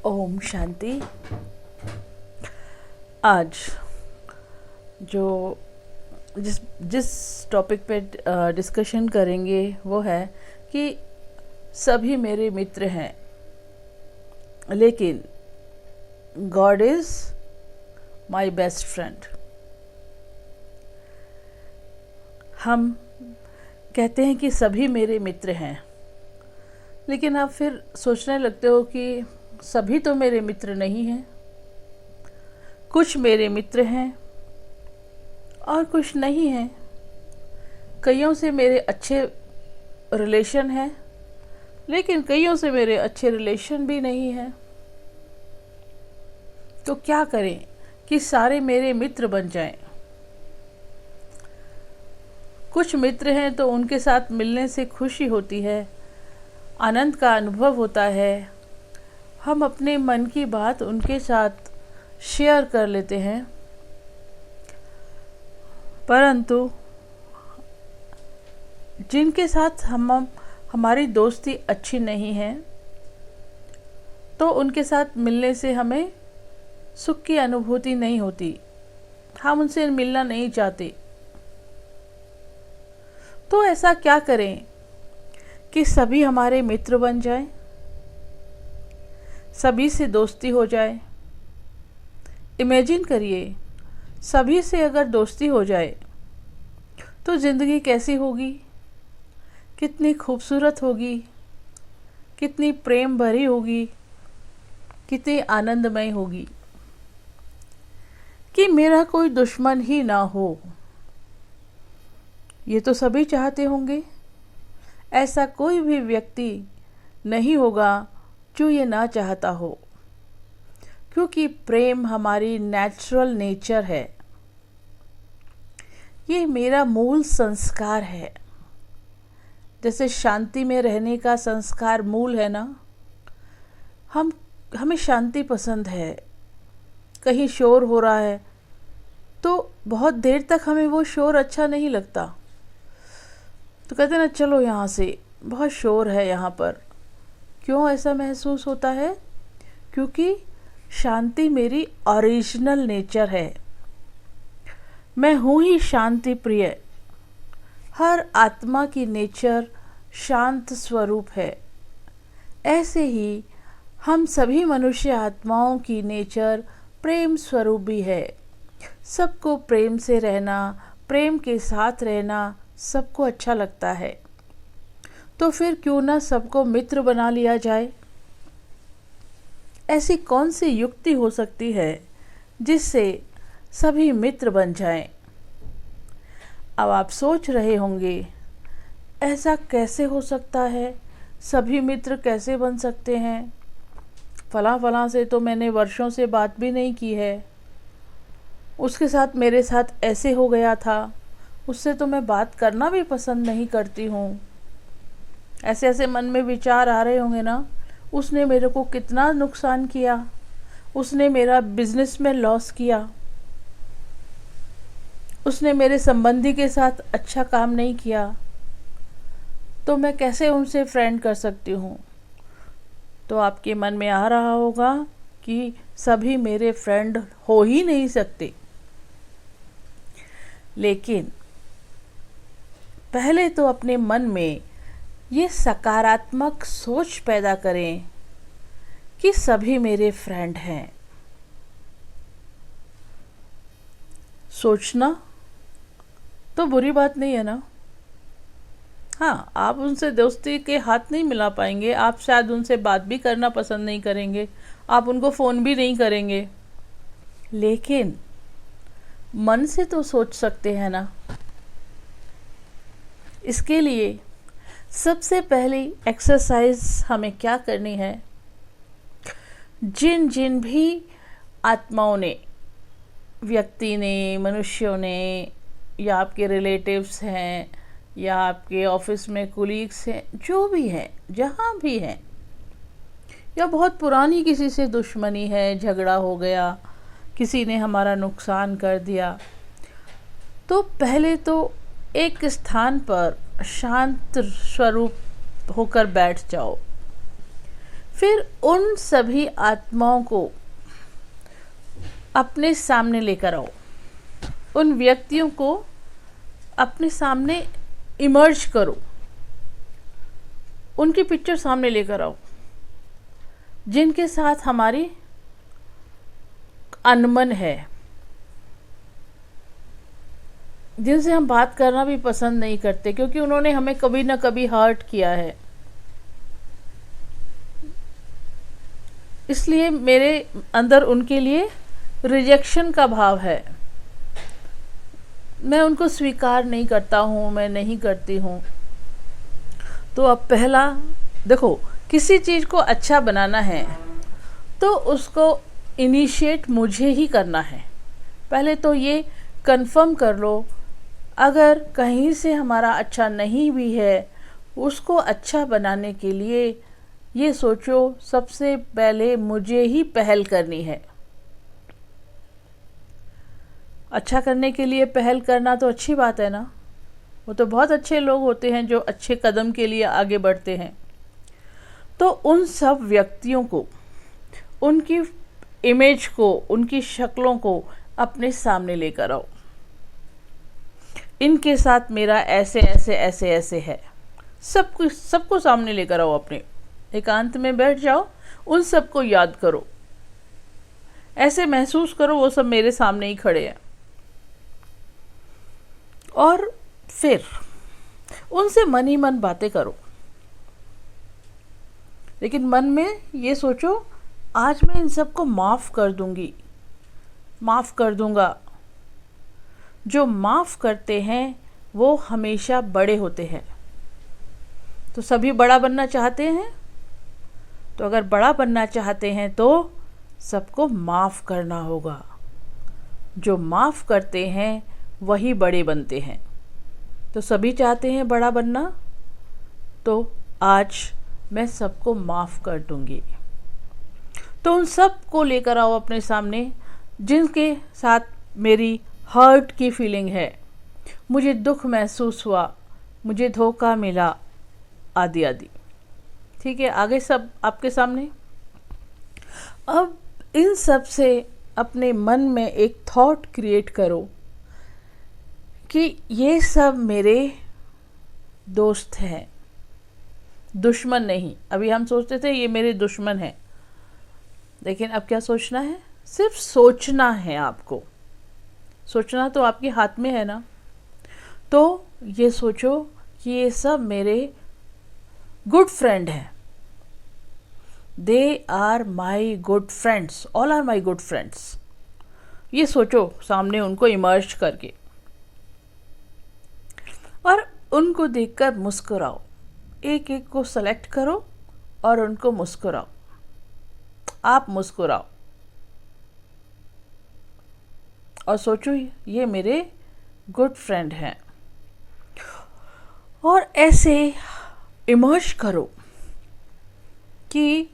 ओम शांति। आज जो जिस जिस टॉपिक पे डिस्कशन करेंगे वो है कि सभी मेरे मित्र हैं, लेकिन God is my best friend. हम कहते हैं कि सभी मेरे मित्र हैं, लेकिन आप फिर सोचने लगते हो कि सभी तो मेरे मित्र नहीं हैं। कुछ मेरे मित्र हैं और कुछ नहीं हैं। कईयों से मेरे अच्छे रिलेशन हैं, लेकिन कईयों से मेरे अच्छे रिलेशन भी नहीं हैं। तो क्या करें कि सारे मेरे मित्र बन जाएं। कुछ मित्र हैं तो उनके साथ मिलने से खुशी होती है, आनंद का अनुभव होता है। हम अपने मन की बात उनके साथ शेयर कर लेते हैं, परंतु जिनके साथ हमारी दोस्ती अच्छी नहीं है, तो उनके साथ मिलने से हमें सुख की अनुभूति नहीं होती। हम उनसे मिलना नहीं चाहते। तो ऐसा क्या करें कि सभी हमारे मित्र बन जाएं, सभी से दोस्ती हो जाए। इमेजिन करिए, सभी से अगर दोस्ती हो जाए तो ज़िंदगी कैसी होगी, कितनी खूबसूरत होगी, कितनी प्रेम भरी होगी, कितनी आनंदमय होगी। कि मेरा कोई दुश्मन ही ना हो, ये तो सभी चाहते होंगे। ऐसा कोई भी व्यक्ति नहीं होगा जो ये ना चाहता हो, क्योंकि प्रेम हमारी नेचुरल नेचर है। ये मेरा मूल संस्कार है। जैसे शांति में रहने का संस्कार मूल है ना, हमें शांति पसंद है। कहीं शोर हो रहा है तो बहुत देर तक हमें वो शोर अच्छा नहीं लगता, तो कहते ना चलो यहाँ से, बहुत शोर है यहाँ पर। क्यों ऐसा महसूस होता है? क्योंकि शांति मेरी ओरिजिनल नेचर है। मैं हूँ ही शांति प्रिय। हर आत्मा की नेचर शांत स्वरूप है। ऐसे ही हम सभी मनुष्य आत्माओं की नेचर प्रेम स्वरूप भी है। सबको प्रेम से रहना, प्रेम के साथ रहना सबको अच्छा लगता है। तो फिर क्यों ना सबको मित्र बना लिया जाए। ऐसी कौन सी युक्ति हो सकती है जिससे सभी मित्र बन जाएं? अब आप सोच रहे होंगे, ऐसा कैसे हो सकता है, सभी मित्र कैसे बन सकते हैं? फलां से तो मैंने वर्षों से बात भी नहीं की है, उसके साथ मेरे साथ ऐसे हो गया था, उससे तो मैं बात करना भी पसंद नहीं करती हूँ। ऐसे ऐसे मन में विचार आ रहे होंगे ना, उसने मेरे को कितना नुकसान किया, उसने मेरा बिजनेस में लॉस किया, उसने मेरे संबंधी के साथ अच्छा काम नहीं किया, तो मैं कैसे उनसे फ्रेंड कर सकती हूँ। तो आपके मन में आ रहा होगा कि सभी मेरे फ्रेंड हो ही नहीं सकते। लेकिन पहले तो अपने मन में ये सकारात्मक सोच पैदा करें कि सभी मेरे फ्रेंड हैं। सोचना तो बुरी बात नहीं है ना। हाँ, आप उनसे दोस्ती के हाथ नहीं मिला पाएंगे, आप शायद उनसे बात भी करना पसंद नहीं करेंगे, आप उनको फ़ोन भी नहीं करेंगे, लेकिन मन से तो सोच सकते हैं ना। इसके लिए सबसे पहली एक्सरसाइज हमें क्या करनी है? जिन जिन भी आत्माओं ने, व्यक्ति ने, मनुष्यों ने, या आपके रिलेटिव्स हैं, या आपके ऑफिस में कुलीग्स हैं, जो भी हैं, जहाँ भी हैं, या बहुत पुरानी किसी से दुश्मनी है, झगड़ा हो गया, किसी ने हमारा नुकसान कर दिया, तो पहले तो एक स्थान पर शांत स्वरूप होकर बैठ जाओ। फिर उन सभी आत्माओं को अपने सामने लेकर आओ, उन व्यक्तियों को अपने सामने इमर्ज करो, उनकी पिक्चर सामने लेकर आओ जिनके साथ हमारी अनबन है, जिनसे हम बात करना भी पसंद नहीं करते क्योंकि उन्होंने हमें कभी ना कभी हर्ट किया है। इसलिए मेरे अंदर उनके लिए रिजेक्शन का भाव है, मैं उनको स्वीकार नहीं करता हूँ, मैं नहीं करती हूँ। तो अब पहला देखो, किसी चीज़ को अच्छा बनाना है तो उसको इनिशिएट मुझे ही करना है। पहले तो ये कंफर्म कर लो, अगर कहीं से हमारा अच्छा नहीं भी है, उसको अच्छा बनाने के लिए ये सोचो सबसे पहले मुझे ही पहल करनी है। अच्छा करने के लिए पहल करना तो अच्छी बात है ना, वो तो बहुत अच्छे लोग होते हैं जो अच्छे कदम के लिए आगे बढ़ते हैं। तो उन सब व्यक्तियों को, उनकी इमेज को, उनकी शक्लों को अपने सामने लेकर आओ। इनके साथ मेरा ऐसे ऐसे ऐसे ऐसे है, सबको सामने लेकर आओ। अपने एकांत में बैठ जाओ, उन सबको याद करो, ऐसे महसूस करो वो सब मेरे सामने ही खड़े हैं। और फिर उनसे मन ही मन बातें करो, लेकिन मन में ये सोचो आज मैं इन सबको माफ़ कर दूंगी, माफ़ कर दूंगा। जो माफ़ करते हैं वो हमेशा बड़े होते हैं। तो सभी बड़ा बनना चाहते हैं, तो अगर बड़ा बनना चाहते हैं तो सबको माफ़ करना होगा। जो माफ़ करते हैं वही बड़े बनते हैं। तो सभी चाहते हैं बड़ा बनना, तो आज मैं सबको माफ़ कर दूंगी। तो उन सब को लेकर आओ अपने सामने जिनके साथ मेरी हर्ट की फीलिंग है, मुझे दुख महसूस हुआ, मुझे धोखा मिला, आदि आदि। ठीक है, आगे सब आपके सामने। अब इन सब से अपने मन में एक थॉट क्रिएट करो कि ये सब मेरे दोस्त हैं, दुश्मन नहीं। अभी हम सोचते थे ये मेरे दुश्मन हैं, लेकिन अब क्या सोचना है? सिर्फ सोचना है आपको। सोचना तो आपके हाथ में है ना। तो ये सोचो कि ये सब मेरे गुड फ्रेंड हैं। They are my good friends, all are my good friends. ये सोचो सामने उनको इमर्ज करके, और उनको देखकर मुस्कुराओ। एक एक को सेलेक्ट करो और उनको मुस्कुराओ। आप मुस्कुराओ और सोचो ये मेरे गुड फ्रेंड हैं। और ऐसे इमर्ज करो कि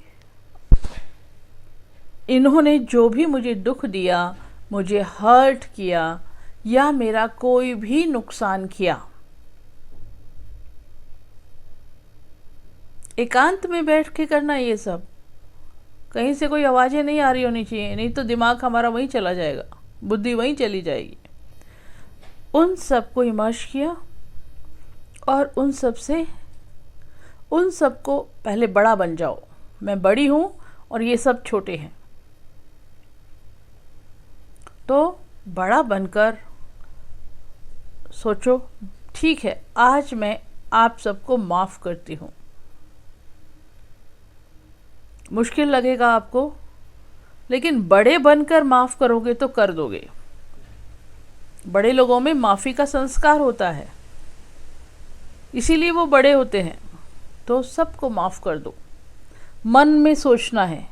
इन्होंने जो भी मुझे दुख दिया, मुझे हर्ट किया या मेरा कोई भी नुकसान किया, एकांत में बैठ के करना। ये सब कहीं से कोई आवाज़ें नहीं आ रही होनी चाहिए, नहीं तो दिमाग हमारा वहीं चला जाएगा, बुद्धि वहीं चली जाएगी। उन सबको इमर्ज किया और उन सबको पहले बड़ा बन जाओ। मैं बड़ी हूँ और ये सब छोटे हैं। तो बड़ा बनकर सोचो, ठीक है आज मैं आप सबको माफ़ करती हूँ। मुश्किल लगेगा आपको, लेकिन बड़े बनकर माफ़ करोगे तो कर दोगे। बड़े लोगों में माफ़ी का संस्कार होता है, इसीलिए वो बड़े होते हैं। तो सबको माफ़ कर दो। मन में सोचना है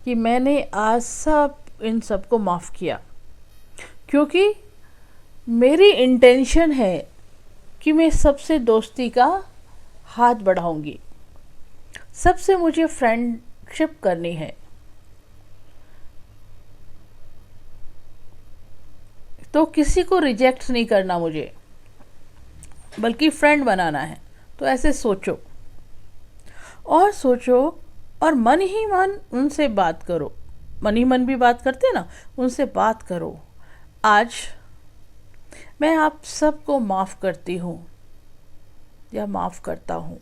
कि मैंने आज सब इन सबको माफ़ किया, क्योंकि मेरी इंटेंशन है कि मैं सबसे दोस्ती का हाथ बढ़ाऊंगी, सबसे मुझे फ्रेंडशिप करनी है। तो किसी को रिजेक्ट नहीं करना मुझे, बल्कि फ्रेंड बनाना है। तो ऐसे सोचो और सोचो और मन ही मन उनसे बात करो, मन ही मन भी बात करते हैं ना, उनसे बात करो। आज मैं आप सबको माफ़ करती हूँ या माफ़ करता हूँ।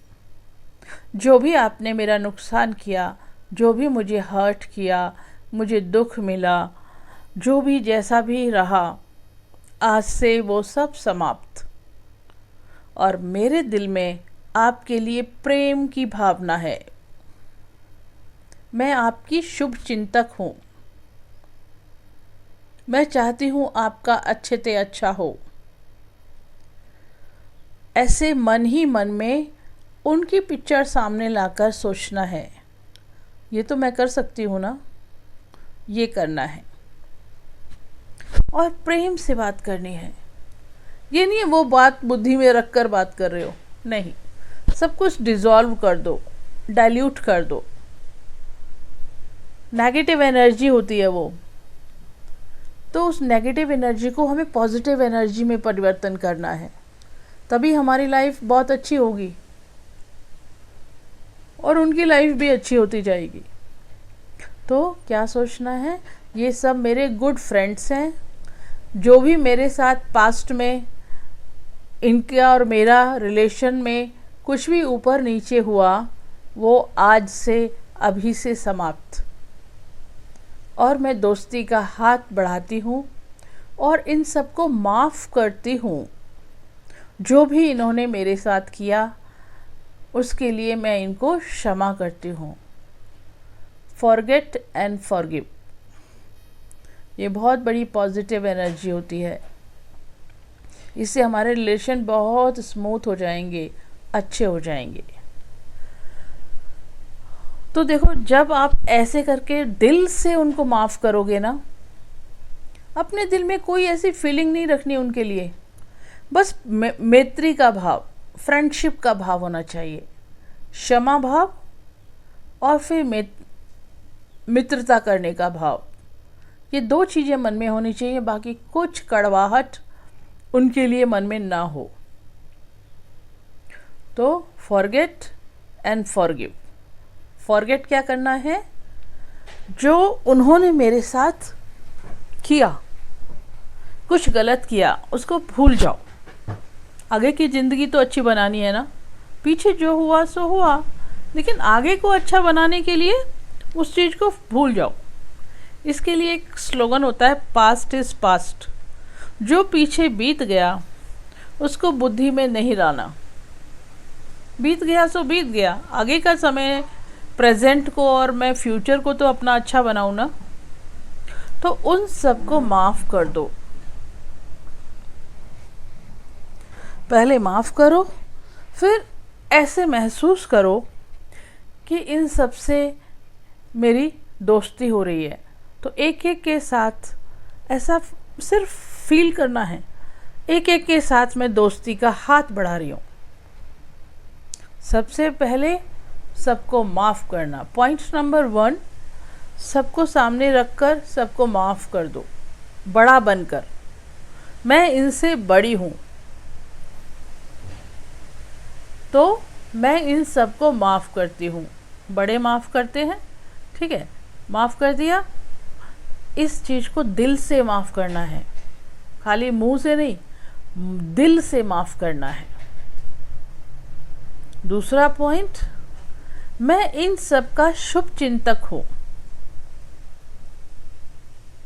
जो भी आपने मेरा नुकसान किया, जो भी मुझे हर्ट किया, मुझे दुख मिला, जो भी जैसा भी रहा, आज से वो सब समाप्त। और मेरे दिल में आपके लिए प्रेम की भावना है। मैं आपकी शुभ चिंतक हूँ। मैं चाहती हूँ आपका अच्छे से अच्छा हो। ऐसे मन ही मन में उनकी पिक्चर सामने लाकर सोचना है। ये तो मैं कर सकती हूँ ना, ये करना है। और प्रेम से बात करनी है। ये नहीं है वो बात बुद्धि में रख कर बात कर रहे हो, नहीं, सब कुछ डिज़ोल्व कर दो, डाइल्यूट कर दो। नेगेटिव एनर्जी होती है वो, तो उस नेगेटिव एनर्जी को हमें पॉजिटिव एनर्जी में परिवर्तन करना है, तभी हमारी लाइफ बहुत अच्छी होगी और उनकी लाइफ भी अच्छी होती जाएगी। तो क्या सोचना है, ये सब मेरे गुड फ्रेंड्स हैं। जो भी मेरे साथ पास्ट में इनका और मेरा रिलेशन में कुछ भी ऊपर नीचे हुआ, वो आज से अभी से समाप्त। और मैं दोस्ती का हाथ बढ़ाती हूँ और इन सबको माफ़ करती हूँ। जो भी इन्होंने मेरे साथ किया उसके लिए मैं इनको क्षमा करती हूँ। फॉरगेट एंड फॉरगिव, ये बहुत बड़ी पॉजिटिव एनर्जी होती है। इससे हमारे रिलेशन बहुत स्मूथ हो जाएंगे, अच्छे हो जाएंगे। तो देखो, जब आप ऐसे करके दिल से उनको माफ़ करोगे ना, अपने दिल में कोई ऐसी फीलिंग नहीं रखनी उनके लिए, बस मैत्री का भाव, फ्रेंडशिप का भाव होना चाहिए, क्षमा भाव और फिर मित्रता करने का भाव। ये दो चीज़ें मन में होनी चाहिए, बाकी कुछ कड़वाहट उनके लिए मन में ना हो। तो फॉरगेट एंड फॉरगिव। फॉरगेट क्या करना है, जो उन्होंने मेरे साथ किया, कुछ गलत किया, उसको भूल जाओ। आगे की ज़िंदगी तो अच्छी बनानी है ना, पीछे जो हुआ सो हुआ, लेकिन आगे को अच्छा बनाने के लिए उस चीज़ को भूल जाओ। इसके लिए एक स्लोगन होता है, पास्ट इज़ पास्ट। जो पीछे बीत गया उसको बुद्धि में नहीं लाना। बीत गया सो बीत गया, आगे का समय, प्रेजेंट को और मैं फ्यूचर को तो अपना अच्छा बनाऊँ ना। तो उन सबको माफ़ कर दो। पहले माफ़ करो, फिर ऐसे महसूस करो कि इन सब से मेरी दोस्ती हो रही है। तो एक एक के साथ ऐसा सिर्फ फील करना है, एक एक के साथ मैं दोस्ती का हाथ बढ़ा रही हूँ। सबसे पहले सबको माफ़ करना, पॉइंट नंबर 1, सबको सामने रखकर सबको माफ़ कर दो, बड़ा बनकर। मैं इनसे बड़ी हूँ तो मैं इन सबको माफ़ करती हूँ। बड़े माफ़ करते हैं, ठीक है, माफ़ कर दिया। इस चीज़ को दिल से माफ़ करना है, खाली मुंह से नहीं, दिल से माफ़ करना है। दूसरा पॉइंट, मैं इन सब का शुभ चिंतक हूँ।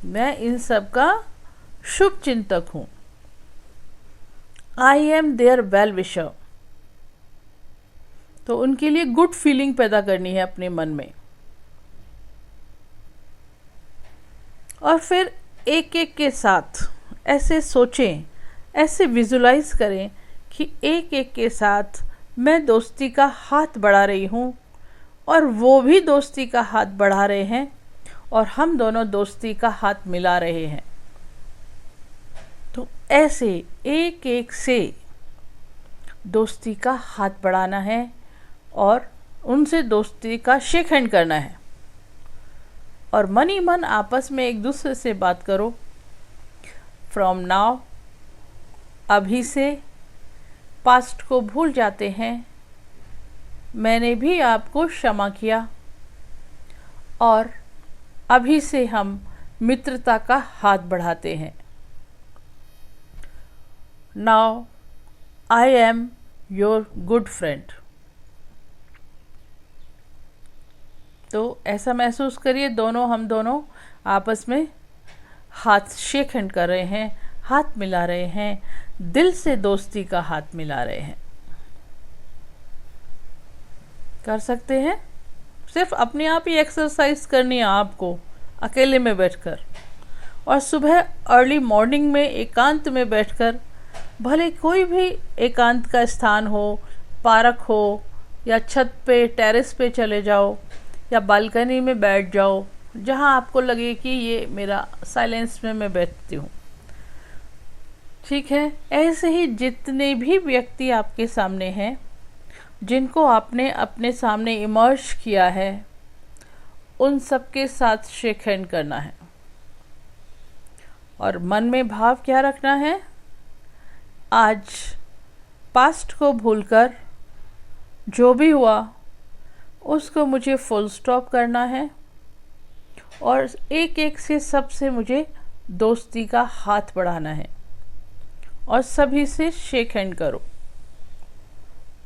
मैं इन सब का शुभ चिंतक हूँ। I am their well wisher. तो उनके लिए गुड फीलिंग पैदा करनी है अपने मन में। और फिर एक एक के साथ ऐसे सोचें, ऐसे विजुलाइज करें कि एक एक के साथ मैं दोस्ती का हाथ बढ़ा रही हूँ और वो भी दोस्ती का हाथ बढ़ा रहे हैं और हम दोनों दोस्ती का हाथ मिला रहे हैं। तो ऐसे एक एक से दोस्ती का हाथ बढ़ाना है और उनसे दोस्ती का शेक हैंड करना है। और मन ही मन आपस में एक दूसरे से बात करो। फ्रॉम नाउ, अभी से पास्ट को भूल जाते हैं। मैंने भी आपको क्षमा किया, और अभी से हम मित्रता का हाथ बढ़ाते हैं। Now I am your good friend. तो ऐसा महसूस करिए हम दोनों आपस में हाथ शेक हैंड कर रहे हैं, हाथ मिला रहे हैं, दिल से दोस्ती का हाथ मिला रहे हैं। कर सकते हैं। सिर्फ अपने आप ही एक्सरसाइज करनी है आपको, अकेले में बैठकर, और सुबह अर्ली मॉर्निंग में एकांत में बैठकर, भले कोई भी एकांत का स्थान हो, पार्क हो या छत पे टेरेस पे चले जाओ या बालकनी में बैठ जाओ, जहाँ आपको लगे कि ये मेरा साइलेंस में मैं बैठती हूँ। ठीक है। ऐसे ही जितने भी व्यक्ति आपके सामने हैं, जिनको आपने अपने सामने इमर्ज किया है, उन सबके साथ शेक हैंड करना है। और मन में भाव क्या रखना है? आज पास्ट को भूलकर जो भी हुआ उसको मुझे फुल स्टॉप करना है, और एक एक से सबसे मुझे दोस्ती का हाथ बढ़ाना है, और सभी से शेक हैंड करो।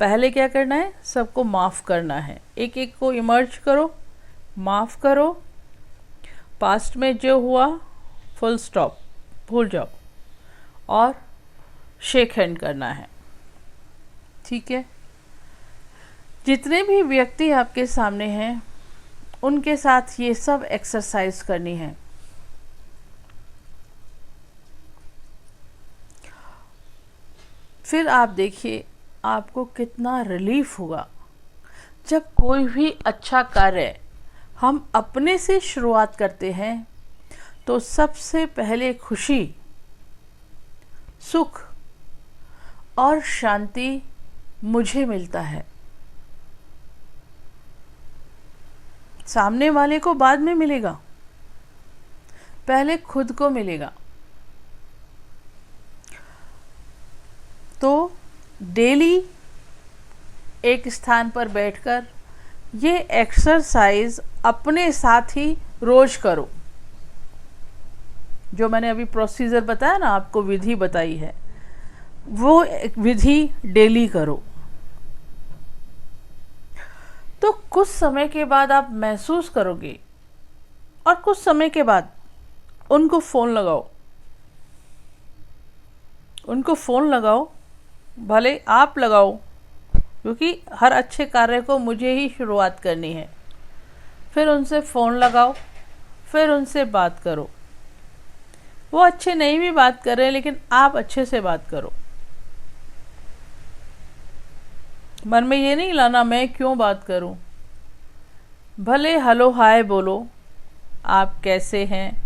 पहले क्या करना है? सबको माफ़ करना है। एक एक को इमर्ज करो, माफ़ करो, पास्ट में जो हुआ फुल स्टॉप, भूल जाओ, और शेक हैंड करना है। ठीक है। जितने भी व्यक्ति आपके सामने हैं, उनके साथ ये सब एक्सरसाइज करनी है। फिर आप देखिए आपको कितना रिलीफ होगा। जब कोई भी अच्छा कार्य हम अपने से शुरुआत करते हैं, तो सबसे पहले खुशी, सुख और शांति मुझे मिलता है। सामने वाले को बाद में मिलेगा, पहले खुद को मिलेगा। तो डेली एक स्थान पर बैठकर ये एक्सरसाइज अपने साथ ही रोज करो। जो मैंने अभी प्रोसीजर बताया ना, आपको विधि बताई है, वो एक विधि डेली करो। तो कुछ समय के बाद आप महसूस करोगे, और कुछ समय के बाद उनको फ़ोन लगाओ, उनको फ़ोन लगाओ, भले आप लगाओ, क्योंकि हर अच्छे कार्य को मुझे ही शुरुआत करनी है। फिर उनसे फ़ोन लगाओ, फिर उनसे बात करो। वो अच्छे नहीं भी बात कर रहे हैं, लेकिन आप अच्छे से बात करो। मन में ये नहीं लाना मैं क्यों बात करूं। भले हेलो हाय बोलो, आप कैसे हैं,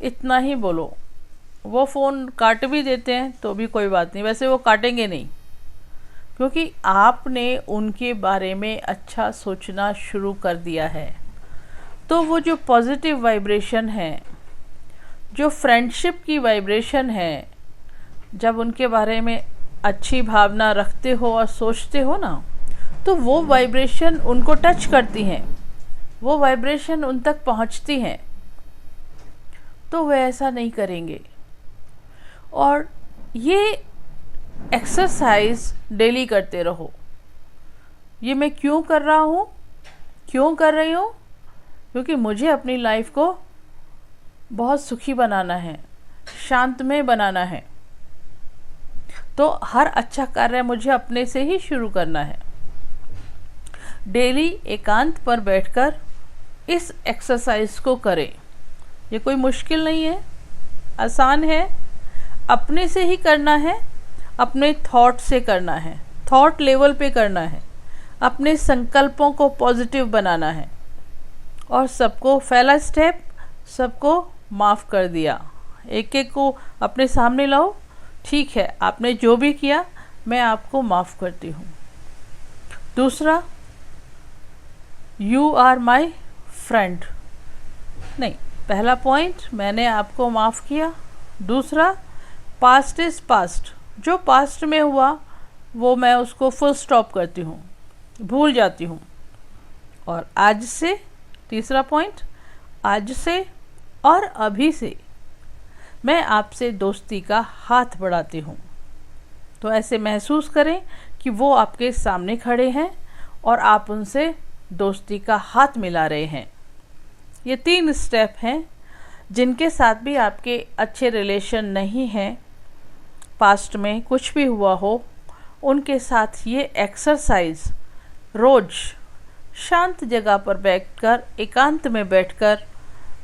इतना ही बोलो। वो फ़ोन काट भी देते हैं तो भी कोई बात नहीं, वैसे वो काटेंगे नहीं, क्योंकि आपने उनके बारे में अच्छा सोचना शुरू कर दिया है। तो वो जो पॉजिटिव वाइब्रेशन है, जो फ्रेंडशिप की वाइब्रेशन है, जब उनके बारे में अच्छी भावना रखते हो और सोचते हो ना, तो वो वाइब्रेशन उनको टच करती हैं, वो वाइब्रेशन उन तक पहुंचती हैं, तो वे ऐसा नहीं करेंगे। और ये एक्सरसाइज डेली करते रहो। ये मैं क्यों कर रहा हूँ, क्यों कर रही हूँ? क्योंकि मुझे अपनी लाइफ को बहुत सुखी बनाना है, शांतमय बनाना है। तो हर अच्छा कार्य मुझे अपने से ही शुरू करना है। डेली एकांत पर बैठकर इस एक्सरसाइज को करें। ये कोई मुश्किल नहीं है, आसान है। अपने से ही करना है, अपने थॉट से करना है, थॉट लेवल पे करना है, अपने संकल्पों को पॉजिटिव बनाना है। और सबको पहला स्टेप, सबको माफ़ कर दिया। एक एक को अपने सामने लाओ, ठीक है आपने जो भी किया मैं आपको माफ़ करती हूँ। दूसरा, यू आर माई फ्रेंड। नहीं, पहला पॉइंट मैंने आपको माफ़ किया। दूसरा, पास्ट इज़ पास्ट, जो पास्ट में हुआ वो मैं उसको फुल स्टॉप करती हूँ, भूल जाती हूँ, और आज से तीसरा पॉइंट, आज से और अभी से मैं आपसे दोस्ती का हाथ बढ़ाती हूँ। तो ऐसे महसूस करें कि वो आपके सामने खड़े हैं और आप उनसे दोस्ती का हाथ मिला रहे हैं। ये 3 स्टेप हैं जिनके साथ भी आपके अच्छे रिलेशन नहीं हैं, पास्ट में कुछ भी हुआ हो, उनके साथ ये एक्सरसाइज रोज़ शांत जगह पर बैठकर, एकांत में बैठकर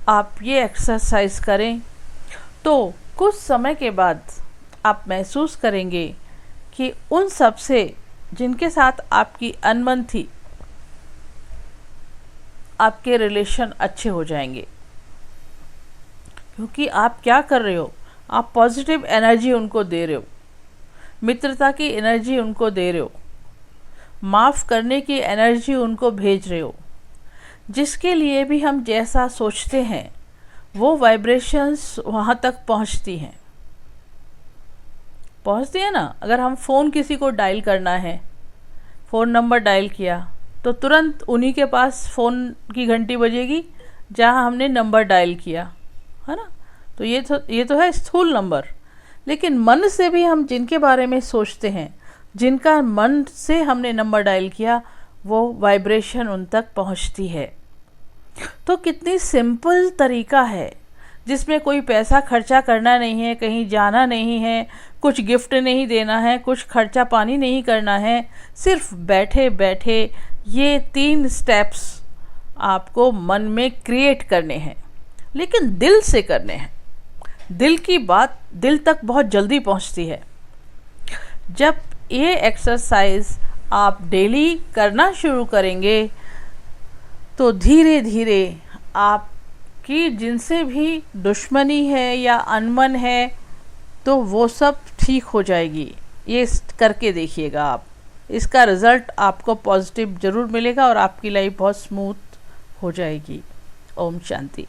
आप ये एक्सरसाइज करें तो कुछ समय के बाद आप महसूस करेंगे कि उन सब से जिनके साथ आपकी अनबन थी, आपके रिलेशन अच्छे हो जाएंगे। क्योंकि आप क्या कर रहे हो, आप पॉजिटिव एनर्जी उनको दे रहे हो, मित्रता की एनर्जी उनको दे रहे हो, माफ़ करने की एनर्जी उनको भेज रहे हो। जिसके लिए भी हम जैसा सोचते हैं वो वाइब्रेशंस वहाँ तक पहुँचती हैं ना। अगर हम फ़ोन किसी को डायल करना है, फ़ोन नंबर डायल किया तो तुरंत उन्हीं के पास फ़ोन की घंटी बजेगी जहाँ हमने नंबर डायल किया, है ना। तो ये तो है स्थूल नंबर। लेकिन मन से भी हम जिनके बारे में सोचते हैं, जिनका मन से हमने नंबर डायल किया, वो वाइब्रेशन उन तक पहुंचती है। तो कितनी सिंपल तरीका है जिसमें कोई पैसा खर्चा करना नहीं है, कहीं जाना नहीं है, कुछ गिफ्ट नहीं देना है, कुछ खर्चा पानी नहीं करना है। सिर्फ बैठे बैठे ये 3 स्टेप्स आपको मन में क्रिएट करने हैं, लेकिन दिल से करने हैं। दिल की बात दिल तक बहुत जल्दी पहुंचती है। जब ये एक्सरसाइज आप डेली करना शुरू करेंगे तो धीरे धीरे आपकी जिनसे भी दुश्मनी है या अनबन है तो वो सब ठीक हो जाएगी। ये करके देखिएगा आप, इसका रिज़ल्ट आपको पॉजिटिव ज़रूर मिलेगा और आपकी लाइफ बहुत स्मूथ हो जाएगी। ओम शांति।